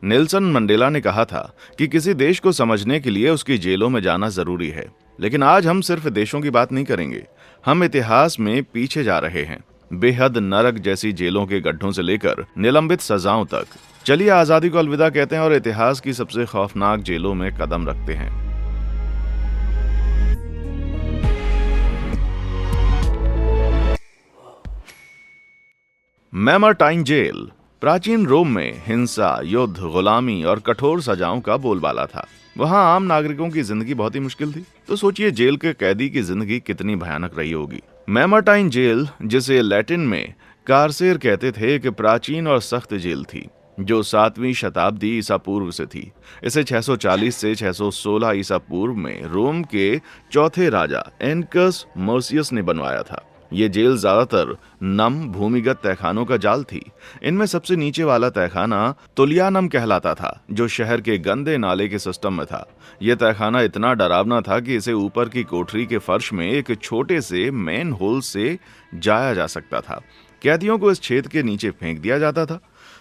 Nelson Mandela ने कहा था कि किसी देश को समझने के लिए उसकी जेलों में जाना जरूरी है। लेकिन आज हम सिर्फ देशों की बात नहीं करेंगे, हम इतिहास में पीछे जा रहे हैं, बेहद नरक जैसी जेलों के गड्ढों से लेकर निलंबित सजाओं तक। चलिए आजादी को अलविदा कहते हैं और इतिहास की सबसे खौफनाक जेलों में कदम रखते हैं। मैमरटाइन जेल प्राचीन रोम में हिंसा, युद्ध, गुलामी और कठोर सजाओं का बोलबाला था। वहां आम नागरिकों की जिंदगी बहुत ही मुश्किल थी। तो सोचिए जेल के कैदी की जिंदगी कितनी भयानक रही होगी। मैमरटाइन जेल, जिसे लैटिन में कारसेर कहते थे, एक प्राचीन और सख्त जेल थी जो 7वीं शताब्दी ईसा पूर्व से थी। इसे 640 से 616 ईसा पूर्व में रोम के चौथे राजा एनकस मर्सियस ने बनवाया था। ये जेल ज्यादातर नम भूमिगत तहखानों का जाल थी। इनमें सबसे नीचे वाला तहखाना तुलियानम कहलाता था, जो शहर के गंदे नाले के सिस्टम में था। यह तहखाना इतना डरावना था कि इसे ऊपर की कोठरी के फर्श में एक छोटे से मेन होल से जाया जा सकता था। कैदियों को इस छेद के नीचे फेंक दिया जाता था,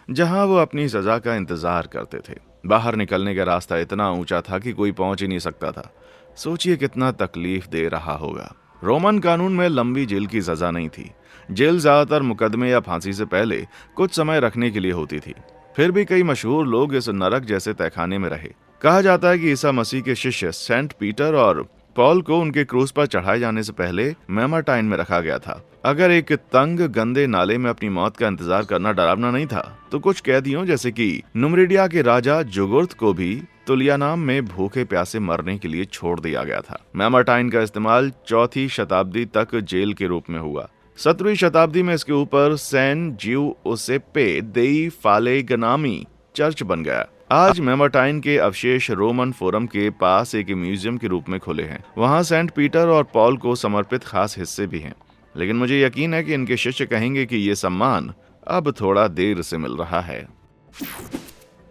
जहां वो अपनी सजा का इंतजार करते थे। बाहर निकलने का रास्ता इतना ऊंचा था कि कोई पहुंच ही नहीं सकता था। सोचिए कितना तकलीफ दे रहा होगा। रोमन कानून में लंबी जेल की सजा नहीं थी। जेल ज्यादातर मुकदमे या फांसी से पहले कुछ समय रखने के लिए होती थी। फिर भी कई मशहूर लोग इस नरक जैसे तहखाने में रहे। कहा जाता है कि ईसा मसीह के शिष्य सेंट पीटर और पॉल को उनके क्रूस पर चढ़ाए जाने से पहले मैमरटाइन में रखा गया था। अगर एक तंग गंदे नाले में अपनी मौत का इंतजार करना डरावना नहीं था, तो कुछ कैदियों जैसे कि नुमरिडिया के राजा जुगुर्थ को भी तुलियानाम में भूखे प्यासे मरने के लिए छोड़ दिया गया था। मैमरटाइन का इस्तेमाल 4वीं शताब्दी तक जेल के रूप में हुआ। 17वीं शताब्दी में इसके ऊपर सैन जिउसेप्पे देई फालेगनामी चर्च बन गया। आज मैमरटाइन के अवशेष रोमन फोरम के पास एक म्यूजियम के रूप में खुले हैं। वहां सेंट पीटर और पॉल को समर्पित खास हिस्से भी हैं। लेकिन मुझे यकीन है कि इनके शिष्य कहेंगे कि ये सम्मान अब थोड़ा देर से मिल रहा है।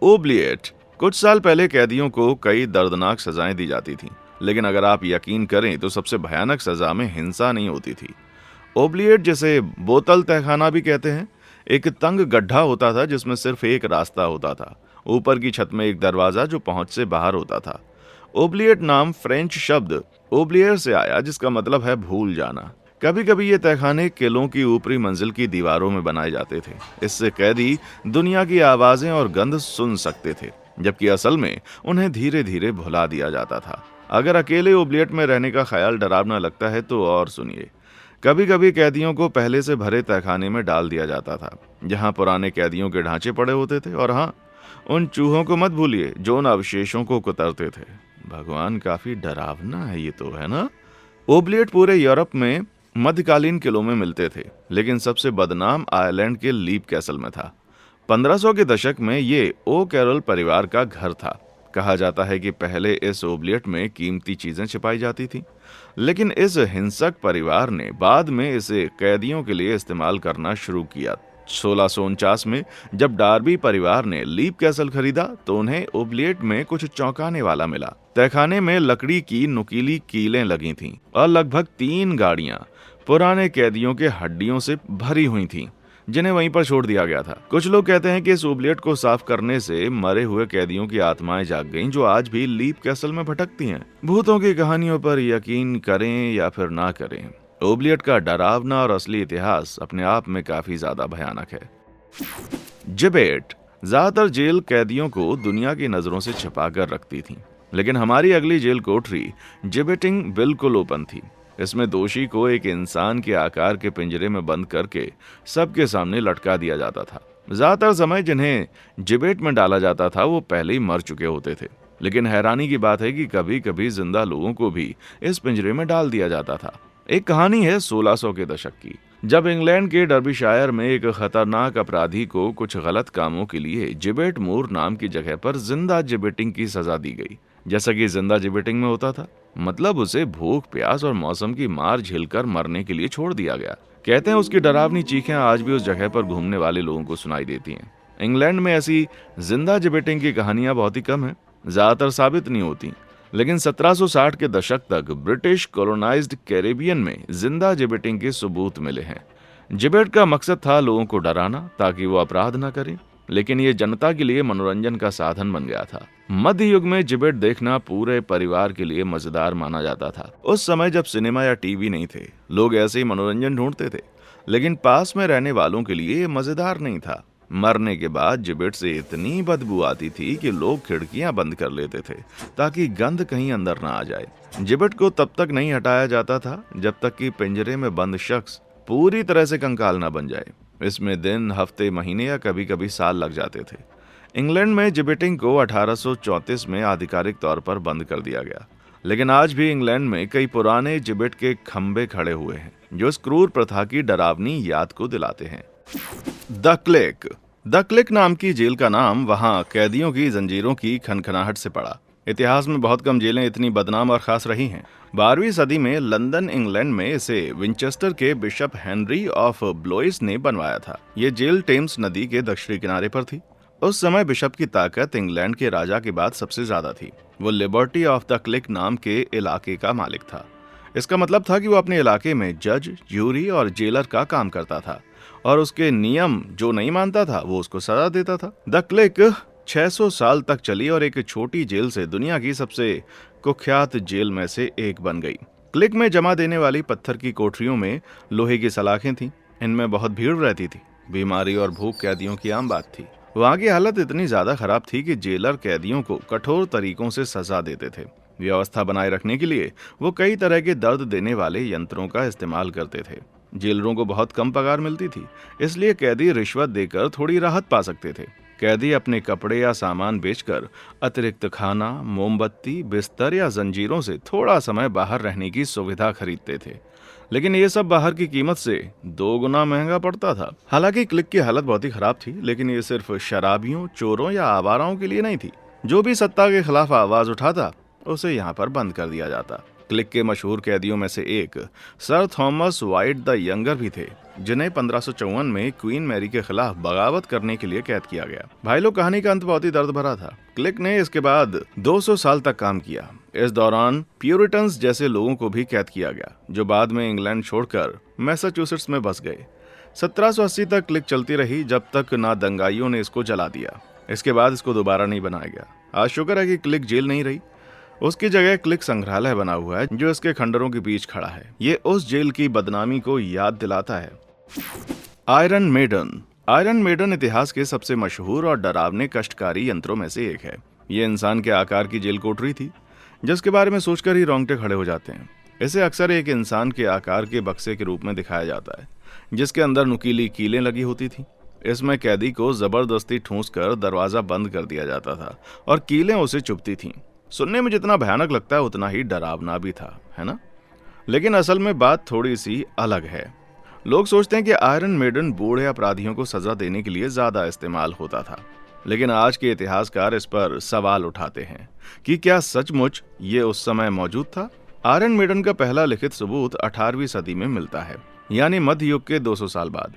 ओब्लिएट। कुछ साल पहले कैदियों को कई दर्दनाक सजाएं दी जाती थीं, लेकिन अगर आप यकीन करें तो सबसे भयानक सजा में हिंसा नहीं होती थी। ओब्लिएट, जिसे बोतल तहखाना भी कहते हैं, एक तंग गड्ढा होता था जिसमें सिर्फ एक रास्ता होता था। ऊपर की छत में एक दरवाजा जो पहुंच से बाहर होता था। ओब्लिएट नाम फ्रेंच शब्द ओब्लियर से आया, जिसका मतलब है भूल जाना। कभी कभी ये तहखाने किलों की ऊपरी मंजिल की दीवारों में बनाए जाते थे। इससे कैदी दुनिया की आवाजें और गंध सुन सकते थे, जबकि असल में उन्हें धीरे धीरे भुला दिया जाता था। अगर अकेले ओब्लिएट में रहने का ख्याल डरावना लगता है तो और सुनिए। कभी कभी कैदियों को पहले से भरे तहखाने में डाल दिया जाता था, जहां पुराने कैदियों के ढांचे पड़े होते थे। और हाँ, उन चूहों को मत भूलिए जो उन अवशेषों को कुतरते थे। भगवान, काफी डरावना है ये तो, है ना? ओब्लिएट पूरे यूरोप में मध्यकालीन किलों में मिलते थे, लेकिन सबसे बदनाम आयरलैंड के लीप कैसल में था। 1500 के दशक में ये ओ कैरल परिवार का घर था। कहा जाता है कि पहले इस ओब्लिएट में कीमती चीजें छिपाई जाती थीं, लेकिन इस हिंसक परिवार ने बाद में इसे कैदियों के लिए इस्तेमाल करना शुरू किया। 1649 में जब डार्बी परिवार ने लीप कैसल खरीदा तो उन्हें ओब्लिएट में कुछ चौंकाने वाला मिला। तहखाने में लकड़ी की नुकीली कीलें लगी थीं और लगभग 3 गाड़ियां पुराने कैदियों के हड्डियों से भरी हुई थीं, जिन्हें वहीं पर छोड़ दिया गया था। कुछ लोग कहते हैं कि इस ओब्लिएट को साफ करने से मरे हुए कैदियों की आत्माएं जाग गईं, जो आज भी लीप कैसल में भटकती हैं। भूतों की कहानियों पर यकीन करें या फिर ना करें, ओब्लिएट का डरावना और असली इतिहास अपने आप में काफी ज्यादा भयानक है। जिबेट। ज्यादातर जेल कैदियों को दुनिया की नजरों से छिपा कर रखती थी, लेकिन हमारी अगली जेल कोठरी जिबेटिंग बिल्कुल ओपन थी। इसमें दोषी को एक इंसान के आकार के पिंजरे में बंद करके सबके सामने लटका दिया जाता था। ज्यादातर समय जिन्हें जिबेट में डाला जाता था वो पहले ही मर चुके होते थे, लेकिन हैरानी की बात है कि कभी कभी जिंदा लोगों को भी इस पिंजरे में डाल दिया जाता था। एक कहानी है 1600 के दशक की, जब इंग्लैंड के डर्बीशायर में एक खतरनाक अपराधी को कुछ गलत कामों के लिए जिबेट मूर नाम की जगह पर जिंदा जिबेटिंग की सजा दी गई। जैसा कि जिंदा जिबेटिंग में होता था, मतलब उसे भूख, प्यास और मौसम की मार झेलकर मरने के लिए छोड़ दिया गया। कहते हैं उसकी डरावनी चीखें आज भी उस जगह पर घूमने वाले लोगों को सुनाई देती हैं। इंग्लैंड में ऐसी जिंदा जिबेटिंग की कहानियां बहुत ही कम है, ज्यादातर साबित नहीं होती, लेकिन 1760 के दशक तक ब्रिटिश कॉलोनाइज्ड कैरेबियन में जिंदा जिबेटिंग के सबूत मिले हैं। जिबेट का मकसद था लोगों को डराना ताकि वो अपराध न करें। लेकिन ये जनता के लिए मनोरंजन का साधन बन गया था। मध्य युग में जिबेट देखना पूरे परिवार के लिए मजेदार माना जाता था। उस समय जब सिनेमा या टीवी नहीं थे, लोग ऐसे ही मनोरंजन ढूंढते थे, लेकिन पास में रहने वालों के लिए ये मजेदार नहीं था। मरने के बाद जिबेट से इतनी बदबू आती थी कि लोग खिड़कियां बंद कर लेते थे ताकि गंध कहीं अंदर ना आ जाए। जिबेट को तब तक नहीं हटाया जाता था जब तक कि पिंजरे में बंद शख्स पूरी तरह से कंकाल ना बन जाए। इसमें दिन, हफ्ते, महीने या कभी कभी साल लग जाते थे। इंग्लैंड में जिबेटिंग को 1834 में आधिकारिक तौर पर बंद कर दिया गया, लेकिन आज भी इंग्लैंड में कई पुराने जिबेट के खंबे खड़े हुए हैं जो इस क्रूर प्रथा की डरावनी याद को दिलाते हैं। द क्लिक नाम की जेल का नाम वहां कैदियों की जंजीरों की खनखनाहट से पड़ा। इतिहास में बहुत कम जेलें इतनी बदनाम और खास रही हैं। 12वीं सदी में लंदन, इंग्लैंड में इसे विंचेस्टर के बिशप हेनरी ऑफ ब्लोइस ने बनवाया था। ये जेल टेम्स नदी के दक्षिणी किनारे पर थी। उस समय बिशप की ताकत इंग्लैंड के राजा के बाद सबसे ज्यादा थी। वो लिबर्टी ऑफ द क्लिक नाम के इलाके का मालिक था। इसका मतलब था कि वो अपने इलाके में जज, ज्यूरी और जेलर का काम करता था और उसके नियम जो नहीं मानता था वो उसको सजा देता था। द क्लिक 600 साल तक चली और एक छोटी जेल से दुनिया की सबसे कुख्यात जेल में से एक बन गई। क्लिक में जमा देने वाली पत्थर की कोठरियों में लोहे की सलाखें थीं। इनमें बहुत भीड़ रहती थी। बीमारी और भूख कैदियों की आम बात थी। वहां की हालत इतनी ज्यादा खराब थी कि जेलर कैदियों को कठोर तरीकों से सजा देते थे। व्यवस्था बनाए रखने के लिए वो कई तरह के दर्द देने वाले यंत्रों का इस्तेमाल करते थे। जेलरों को बहुत कम पगार मिलती थी, इसलिए कैदी रिश्वत देकर थोड़ी राहत पा सकते थे। कैदी अपने कपड़े या सामान बेचकर अतिरिक्त खाना, मोमबत्ती, बिस्तर या जंजीरों से थोड़ा समय बाहर रहने की सुविधा खरीदते थे। लेकिन ये सब बाहर की कीमत से 2 गुना महंगा पड़ता था। हालांकि क्लिक की हालत बहुत ही खराब थी, लेकिन ये सिर्फ शराबियों, चोरों या आवाराओं के लिए नहीं थी। जो भी सत्ता के खिलाफ आवाज उठाता उसे यहाँ पर बंद कर दिया जाता। क्लिक के मशहूर कैदियों में से एक sir Thomas white the younger भी थे, जिन्हें 1554 में क्वीन मैरी के खिलाफ बगावत करने के लिए कैद किया गया। भाई लोग, कहानी का अंत बहुत ही दर्द भरा था। क्लिक ने इसके बाद 200 साल तक काम किया। इस दौरान प्यूरिटन्स जैसे लोगों को भी कैद किया गया, जो बाद में इंग्लैंड छोड़कर मैसाचुसेट्स में बस गए। 1780 तक क्लिक चलती रही, जब तक ना दंगाइयों ने इसको जला दिया। इसके बाद इसको दोबारा नहीं बनाया गया। आज शुक्र है कि क्लिक जेल नहीं रही। उसकी जगह क्लिक संग्रहालय बना हुआ है जो इसके खंडरों के बीच खड़ा है। ये उस जेल की बदनामी को याद दिलाता है। आयरन मेडन इतिहास के सबसे मशहूर और डरावने कष्टकारी यंत्रों में से एक है। ये इंसान के आकार की जेल कोठरी थी, जिसके बारे में सोचकर ही रोंगटे खड़े हो जाते हैं। इसे अक्सर एक इंसान के आकार के बक्से के रूप में दिखाया जाता है, जिसके अंदर नुकीली कीलें लगी होती थी। इसमें कैदी को जबरदस्ती ठूंसकर दरवाजा बंद कर दिया जाता था और कीलें उसे चुभती थीं। सुनने में जितना भयानक लगता है उतना ही डरावना भी था, है ना? लेकिन असल में बात थोड़ी सी अलग है। लोग सोचते हैं कि आयरन मेडन बूढ़े अपराधियों को सजा देने के लिए ज्यादा इस्तेमाल होता था, लेकिन आज के इतिहासकार इस पर सवाल उठाते हैं कि क्या सचमुच ये उस समय मौजूद था। आयरन मेडन का पहला लिखित सबूत 18वीं सदी में मिलता है, यानी मध्य युग के 200 साल बाद।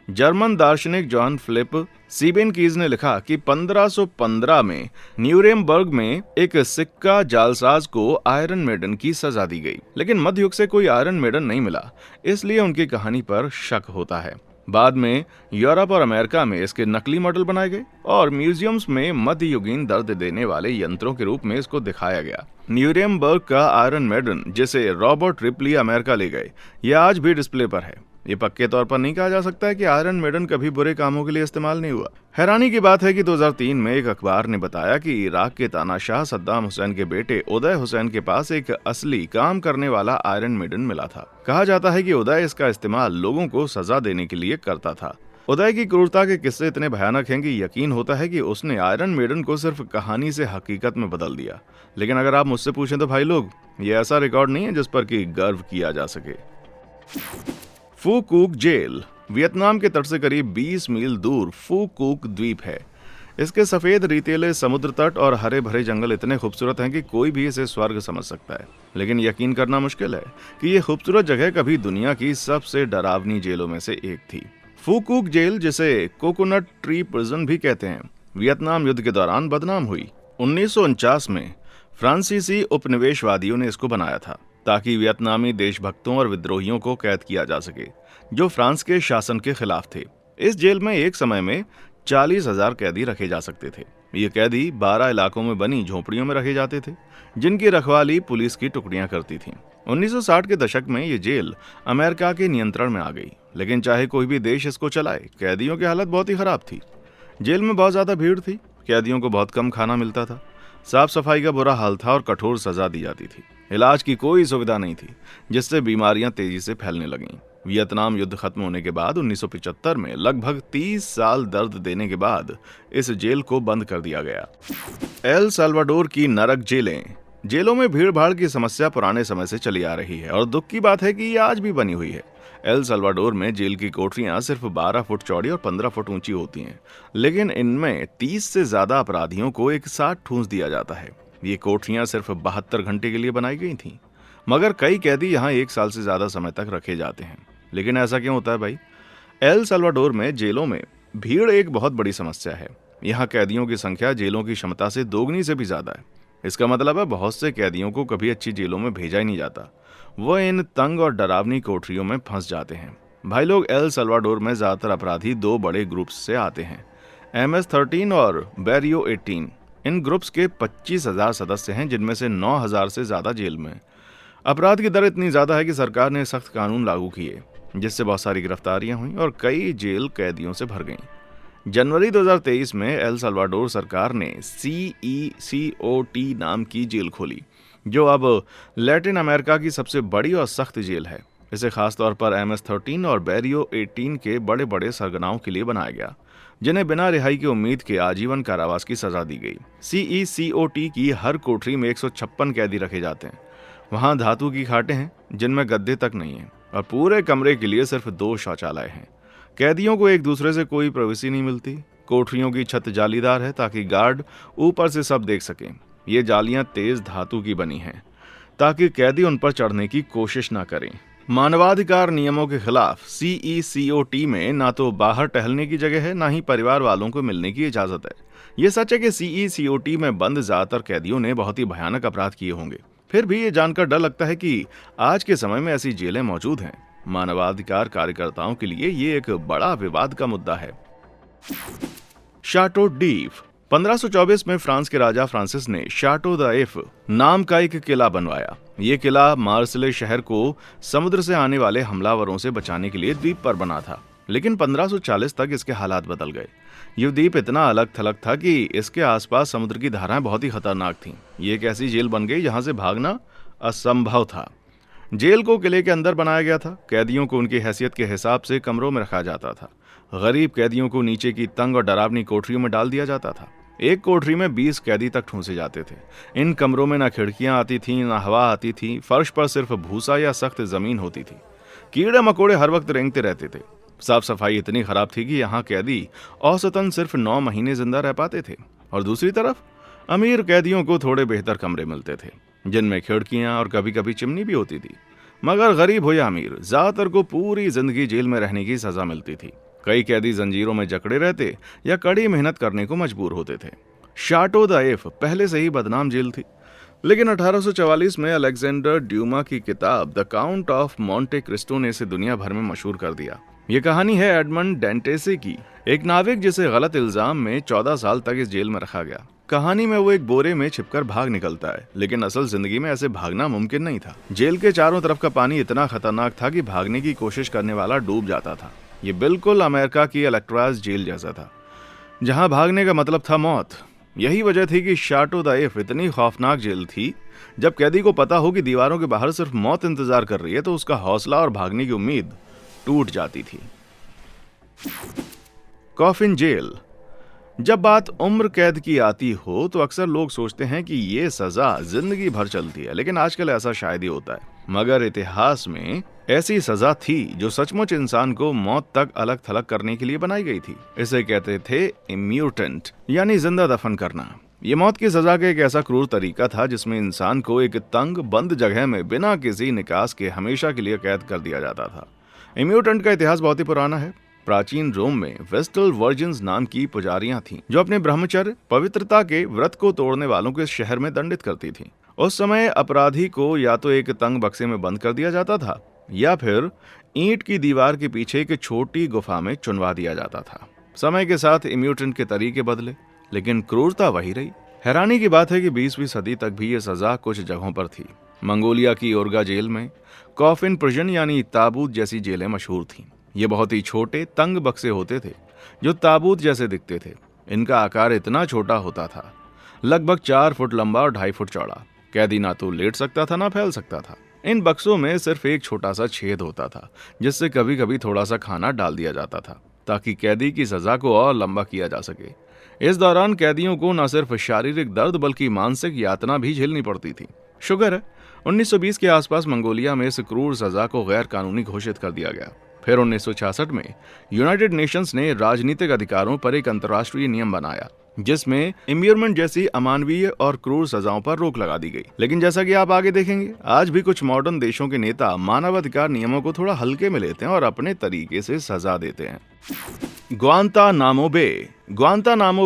जर्मन दार्शनिक जॉन फिलिप सीबेनकीज ने लिखा कि 1515 में न्यूरेमबर्ग में एक सिक्का जालसाज को आयरन मेडन की सजा दी गई, लेकिन मध्य युग से कोई आयरन मेडन नहीं मिला, इसलिए उनकी कहानी पर शक होता है। बाद में यूरोप और अमेरिका में इसके नकली मॉडल बनाए गए और म्यूजियम्स में मध्ययुगीन दर्द देने वाले यंत्रों के रूप में इसको दिखाया गया। न्यूरेमबर्ग का आयरन मेडन, जिसे रॉबर्ट रिपली अमेरिका ले गए, यह आज भी डिस्प्ले पर है। ये पक्के तौर पर नहीं कहा जा सकता है कि आयरन मेडन कभी बुरे कामों के लिए इस्तेमाल नहीं हुआ। हैरानी की बात है कि 2003 में एक अखबार ने बताया कि इराक के तानाशाह सद्दाम हुसैन के बेटे उदय हुसैन के पास एक असली काम करने वाला आयरन मेडन मिला था। कहा जाता है कि उदय इसका इस्तेमाल लोगों को सजा देने के लिए करता था। उदय की क्रूरता के किस्से इतने भयानक हैं कि यकीन होता है कि उसने आयरन मेडन को सिर्फ कहानी से हकीकत में बदल दिया। लेकिन अगर आप मुझसे पूछें तो भाई लोग, ये ऐसा रिकॉर्ड नहीं है जिस पर कि गर्व किया जा सके। फू कूक जेल वियतनाम के तट से करीब 20 मील दूर फू कूक द्वीप है। इसके सफेद रेतीले समुद्र तट और हरे भरे जंगल इतने खूबसूरत हैं कि कोई भी इसे स्वर्ग समझ सकता है। लेकिन यकीन करना मुश्किल है कि ये खूबसूरत जगह कभी दुनिया की सबसे डरावनी जेलों में से एक थी। फू कूक जेल, जिसे कोकोनट ट्री प्रिजन भी कहते हैं, वियतनाम युद्ध के दौरान बदनाम हुई। 1949 में फ्रांसीसी उपनिवेशवादियों ने इसको बनाया था ताकि वियतनामी देशभक्तों और विद्रोहियों को कैद किया जा सके जो फ्रांस के शासन के खिलाफ थे। इस जेल में एक समय में 40,000 कैदी रखे जा सकते थे। ये कैदी 12 इलाकों में बनी झोपड़ियों में रखे जाते थे, जिनकी रखवाली पुलिस की टुकड़ियां करती थीं। 1960 के दशक में ये जेल अमेरिका के नियंत्रण में आ गई, लेकिन चाहे कोई भी देश इसको चलाए, कैदियों की हालत बहुत ही खराब थी। जेल में बहुत ज्यादा भीड़ थी, कैदियों को बहुत कम खाना मिलता था, साफ सफाई का बुरा हाल था और कठोर सजा दी जाती थी। इलाज की कोई सुविधा नहीं थी, जिससे बीमारियां तेजी से फैलने लगीं। वियतनाम युद्ध खत्म होने के बाद 1975 में लगभग 30 साल दर्द देने के बाद इस जेल को बंद कर दिया गया। एल साल्वाडोर की नरक जेलें। जेलों में भीड़ भाड़ की समस्या पुराने समय से चली आ रही है और दुख की बात है कि ये आज भी बनी हुई है। एल साल्वाडोर में जेल की कोठरियां सिर्फ 12 फुट चौड़ी और 15 फुट ऊंची होती हैं, लेकिन इनमें 30 से ज्यादा अपराधियों को एक साथ ठूंस दिया जाता है। ये कोठरियां सिर्फ 72 घंटे के लिए बनाई गई थीं, मगर कई कैदी यहाँ 1 साल से ज्यादा समय तक रखे जाते हैं। लेकिन ऐसा क्यों होता है भाई? एल साल्वाडोर में जेलों में भीड़ एक बहुत बड़ी समस्या है। यहाँ कैदियों की संख्या जेलों की क्षमता से दोगुनी से भी ज्यादा है। इसका मतलब है बहुत से कैदियों को कभी अच्छी जेलों में भेजा ही नहीं जाता, वो इन तंग और डरावनी कोठरियों में फंस जाते हैं। भाई लोग, एल साल्वाडोर में ज्यादातर अपराधी 2 बड़े ग्रुप्स से आते हैं, MS-13 और बैरियो 18। इन ग्रुप्स के 25,000 सदस्य हैं, जिनमें से 9,000 से ज्यादा जेल में। अपराध की दर इतनी ज्यादा है कि सरकार ने सख्त कानून लागू किए, जिससे बहुत सारी गिरफ्तारियां हुई और कई जेल कैदियों से भर गईं। जनवरी 2023 में एल साल्वाडोर सरकार ने CECOT नाम की जेल खोली, जो अब लैटिन अमेरिका की सबसे बड़ी और सख्त जेल है। इसे खासतौर पर MS-13 और बैरियो 18 के बड़े बड़े सरगनाओं के लिए बनाया गया, जिन्हें बिना रिहाई की उम्मीद के आजीवन कारावास की सजा दी गई। CECOT की हर कोठरी में 156 कैदी रखे जाते हैं। वहां धातु की खाटें हैं, जिनमें गद्दे तक नहीं है, और पूरे कमरे के लिए सिर्फ 2 शौचालय हैं। कैदियों को एक दूसरे से कोई प्राइवेसी नहीं मिलती। कोठरियों की छत जालीदार है ताकि गार्ड ऊपर से सब देख सकें। ये जालियां तेज धातु की बनी हैं ताकि कैदी उन पर चढ़ने की कोशिश ना करें। मानवाधिकार नियमों के खिलाफ CECOT में ना तो बाहर टहलने की जगह है, ना ही परिवार वालों को मिलने की इजाजत है। ये सच है कि CECOT में बंद ज्यादातर कैदियों ने बहुत ही भयानक अपराध किए होंगे। फिर भी ये जानकर डर लगता है कि आज के समय में ऐसी जेलें मौजूद हैं। मानवाधिकार कार्यकर्ताओं के लिए ये एक बड़ा विवाद का मुद्दा है। शाटो डीफ। 1524 में फ्रांस के राजा फ्रांसिस ने शाटो द एफ नाम का एक किला बनवाया। ये किला मार्सिले शहर को समुद्र से आने वाले हमलावरों से बचाने के लिए द्वीप पर बना था, लेकिन 1540 तक इसके हालात बदल गए। ये द्वीप इतना अलग थलग था कि इसके आसपास समुद्र की धाराएं बहुत ही खतरनाक थीं। ये एक ऐसी जेल बन गई जहां से भागना असंभव था। जेल को किले के अंदर बनाया गया था। कैदियों को उनकी हैसियत के हिसाब से कमरों में रखा जाता था। गरीब कैदियों को नीचे की तंग और डरावनी कोठरियों में डाल दिया जाता था। एक कोठरी में 20 कैदी तक ठूंसे जाते थे। इन कमरों में ना खिड़कियां आती थीं, ना हवा आती थी। फर्श पर सिर्फ भूसा या सख्त जमीन होती थी। कीड़े मकोड़े हर वक्त रेंगते रहते थे। साफ सफाई इतनी खराब थी कि यहाँ कैदी औसतन सिर्फ 9 महीने जिंदा रह पाते थे। और दूसरी तरफ अमीर कैदियों को थोड़े बेहतर कमरे मिलते थे, जिनमें खिड़कियां और कभी कभी चिमनी भी होती थी। मगर गरीब हो या अमीर, ज्यादातर को पूरी जिंदगी जेल में रहने की सजा मिलती थी। कई कैदी जंजीरों में जकड़े रहते या कड़ी मेहनत करने को मजबूर होते थे। शाटो द एफ पहले से ही बदनाम जेल थी, लेकिन 1844 में अलेक्जेंडर ड्यूमा की किताब the count of Monte Cristo ने इसे दुनिया भर में मशहूर कर दिया। ये कहानी है एडमंड डेंटेसे की, एक नाविक जिसे गलत इल्जाम में 14 साल तक इस जेल में रखा गया। कहानी में वो एक बोरे में छिपकर भाग निकलता है, लेकिन असल जिंदगी में ऐसे भागना मुमकिन नहीं था। जेल के चारों तरफ का पानी इतना खतरनाक था कि भागने की कोशिश करने वाला डूब जाता था। ये बिल्कुल अमेरिका की अल्काट्राज़ जेल जैसा था, जहां भागने का मतलब था मौत। यही वजह थी कि शाटो द एफ इतनी खौफनाक जेल थी। जब कैदी को पता हो कि दीवारों के बाहर सिर्फ मौत इंतजार कर रही है, तो उसका हौसला और भागने की उम्मीद टूट जाती थी। कॉफिन जेल। जब बात उम्र कैद की आती हो तो अक्सर लोग सोचते हैं कि ये सजा जिंदगी भर चलती है, लेकिन आजकल ऐसा शायद ही होता है। मगर इतिहास में ऐसी सजा थी जो सचमुच इंसान को मौत तक अलग थलग करने के लिए बनाई गई थी। इसे कहते थे इम्यूटेंट, यानी जिंदा दफन करना। ये मौत की सजा का एक ऐसा क्रूर तरीका था जिसमें इंसान को एक तंग बंद जगह में बिना किसी निकास के हमेशा के लिए कैद कर दिया जाता था। इम्यूटेंट का इतिहास बहुत ही पुराना है। प्राचीन रोम में वेस्टल वर्जिन्स नाम की पुजारियां थीं, जो अपने ब्रह्मचर्य पवित्रता के व्रत को तोड़ने वालों को इस शहर में दंडित करती थीं। उस समय अपराधी को या तो एक तंग बक्से में बंद कर दिया जाता था, या फिर ईंट की दीवार के पीछे एक छोटी गुफा में चुनवा दिया जाता था। समय के साथ इम्यूटेंट के तरीके बदले, लेकिन क्रूरता वही रही। हैरानी की बात है कि 20वीं सदी तक भी ये सजा कुछ जगहों पर थी। मंगोलिया की ओरगा जेल में कॉफिन प्रिजन यानी ताबूत जैसी जेलें मशहूर थीं। ये बहुत ही छोटे तंग बक्से होते थे जो ताबूत जैसे दिखते थे। इनका आकार इतना छोटा होता था, लगभग 4 फुट लंबा और 2.5 फुट चौड़ा। कैदी ना तो लेट सकता था ना फैल सकता था। इन बक्सों में सिर्फ एक छोटा सा छेद होता था जिससे कभी कभी थोड़ा सा खाना डाल दिया जाता था ताकि कैदी की सजा को और लंबा किया जा सके। इस दौरान कैदियों को न सिर्फ शारीरिक दर्द बल्कि मानसिक यातना भी झेलनी पड़ती थी। शुक्र है 1920 के आसपास मंगोलिया में इस क्रूर सजा को गैर कानूनी घोषित कर दिया गया। फिर 1966 में यूनाइटेड नेशंस ने राजनीतिक अधिकारों पर एक अंतर्राष्ट्रीय नियम बनाया जिसमें इम्यूरमेंट जैसी अमानवीय और क्रूर सजाओं पर रोक लगा दी गई। लेकिन जैसा कि आप आगे देखेंगे, आज भी कुछ मॉडर्न देशों के नेता मानवाधिकार नियमों को थोड़ा हल्के में लेते हैं और अपने तरीके से सजा देते हैं। ग्वांतानामो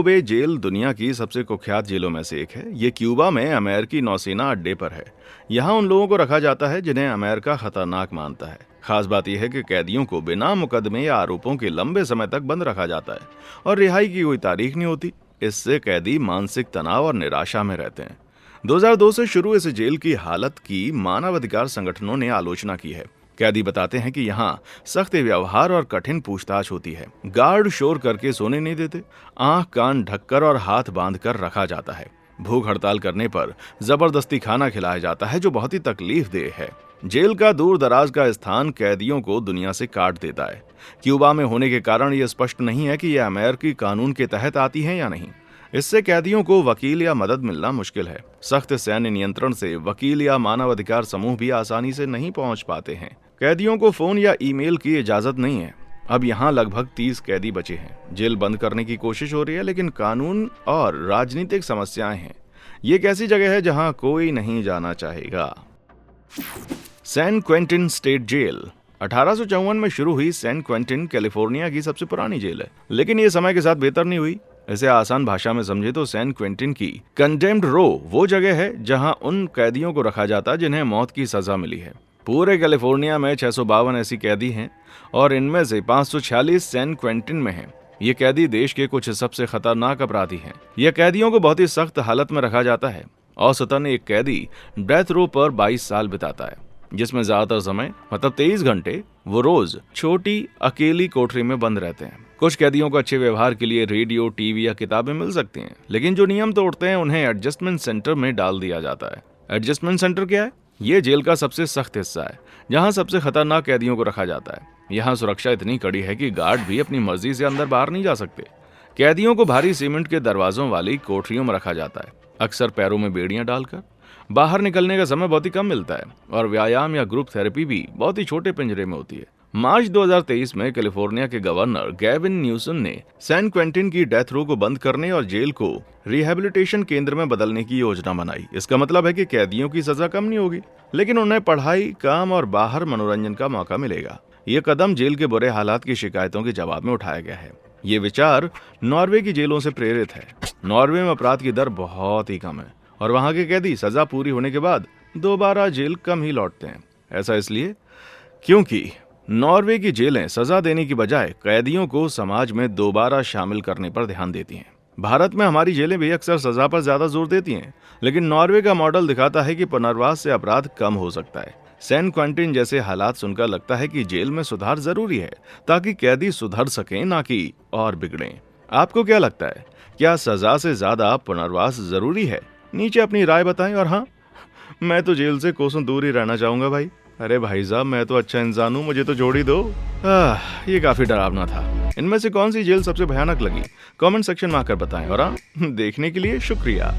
बे जेल दुनिया की सबसे कुख्यात जेलों में से एक है। ये क्यूबा में अमेरिकी नौसेना अड्डे पर है। यहाँ उन लोगों को रखा जाता है जिन्हें अमेरिका खतरनाक मानता है। खास बात यह है कि कैदियों को बिना मुकदमे या आरोपों के लंबे समय तक बंद रखा जाता है और रिहाई की कोई तारीख नहीं होती। इससे कैदी मानसिक तनाव और निराशा में रहते हैं। 2002 से शुरू इस जेल की हालत की मानवाधिकार संगठनों ने आलोचना की है। कैदी बताते हैं कि यहाँ सख्त व्यवहार और कठिन पूछताछ होती है। गार्ड शोर करके सोने नहीं देते, आंख कान ढककर और हाथ बांधकर रखा जाता है। भूख हड़ताल करने पर जबरदस्ती खाना खिलाया जाता है जो बहुत ही तकलीफदेह है। जेल का दूर दराज का स्थान कैदियों को दुनिया से काट देता है। क्यूबा में होने के कारण यह स्पष्ट नहीं है कि यह अमेरिकी कानून के तहत आती है या नहीं। इससे कैदियों को वकील या मदद मिलना मुश्किल है। सख्त सैन्य नियंत्रण से वकील या मानवाधिकार समूह भी आसानी से नहीं पहुंच पाते हैं। कैदियों को फोन या ईमेल की इजाजत नहीं है। अब यहाँ लगभग 30 कैदी बचे हैं। जेल बंद करने की कोशिश हो रही है लेकिन कानून और राजनीतिक समस्याएं हैं। ये एक ऐसी जगह है जहां कोई नहीं जाना चाहेगा। सैन क्वेंटिन स्टेट जेल 1854 में शुरू हुई सैन क्वेंटिन कैलिफोर्निया की सबसे पुरानी जेल है, लेकिन ये समय के साथ बेहतर नहीं हुई। इसे आसान भाषा में समझे तो सैन क्वेंटिन की कंडेम्ड रो वो जगह है जहां उन कैदियों को रखा जाता है जिन्हें मौत की सजा मिली है। पूरे कैलिफोर्निया में 652 ऐसी कैदी हैं और इनमें से 546 सैन क्वेंटिन में हैं। ये कैदी देश के कुछ सबसे खतरनाक अपराधी हैं। यह कैदियों को बहुत ही सख्त हालत में रखा जाता है। औसतन एक कैदी डेथ रो पर 22 साल बिताता है, जिसमें ज्यादातर समय मतलब 23 घंटे वो रोज छोटी अकेली कोठरी में बंद रहते हैं। कुछ कैदियों को अच्छे व्यवहार के लिए रेडियो, टीवी या किताबें मिल सकती हैं, लेकिन जो नियम तोड़ते हैं उन्हें एडजस्टमेंट सेंटर में डाल दिया जाता है। एडजस्टमेंट सेंटर क्या है? ये जेल का सबसे सख्त हिस्सा है जहां सबसे खतरनाक कैदियों को रखा जाता है। यहाँ सुरक्षा इतनी कड़ी है कि गार्ड भी अपनी मर्जी से अंदर बाहर नहीं जा सकते। कैदियों को भारी सीमेंट के दरवाजों वाली कोठरियों में रखा जाता है, अक्सर पैरों में बेड़ियां डालकर। बाहर निकलने का समय बहुत ही कम मिलता है और व्यायाम या ग्रुप थेरेपी भी बहुत ही छोटे पिंजरे में होती है। मार्च 2023 में कैलिफोर्निया के गवर्नर गैविन न्यूसम ने सैन क्वेंटिन की डेथ रो को बंद करने और जेल को रिहैबिलिटेशन केंद्र में बदलने की योजना बनाई। इसका मतलब है कि कैदियों की सजा कम नहीं होगी, लेकिन उन्हें पढ़ाई, काम और बाहर मनोरंजन का मौका मिलेगा। ये कदम जेल के बुरे हालात की शिकायतों के जवाब में उठाया गया है। ये विचार नॉर्वे की जेलों से प्रेरित है। नॉर्वे में अपराध की दर बहुत ही कम है और वहां के कैदी सजा पूरी होने के बाद दोबारा जेल कम ही लौटते हैं। ऐसा इसलिए क्योंकि नॉर्वे की जेलें सजा देने की बजाय कैदियों को समाज में दोबारा शामिल करने पर ध्यान देती हैं। भारत में हमारी जेलें भी अक्सर सजा पर ज्यादा जोर देती हैं, लेकिन नॉर्वे का मॉडल दिखाता है कि पुनर्वास से अपराध कम हो सकता है। सैन क्वेंटिन जैसे हालात सुनकर लगता है कि जेल में सुधार जरूरी है ताकि कैदी सुधर सकें, ना कि और बिगड़ें। आपको क्या लगता है, क्या सजा से ज्यादा पुनर्वास जरूरी है? नीचे अपनी राय बताएं। और हाँ, मैं तो जेल से कोसों दूर ही रहना चाहूंगा भाई। अरे भाई साहब, मैं तो अच्छा इंसान हूँ, मुझे तो जोड़ ही दो। ये काफी डरावना था। इनमें से कौन सी जेल सबसे भयानक लगी? कमेंट सेक्शन में आकर बताएं। और हाँ, देखने के लिए शुक्रिया।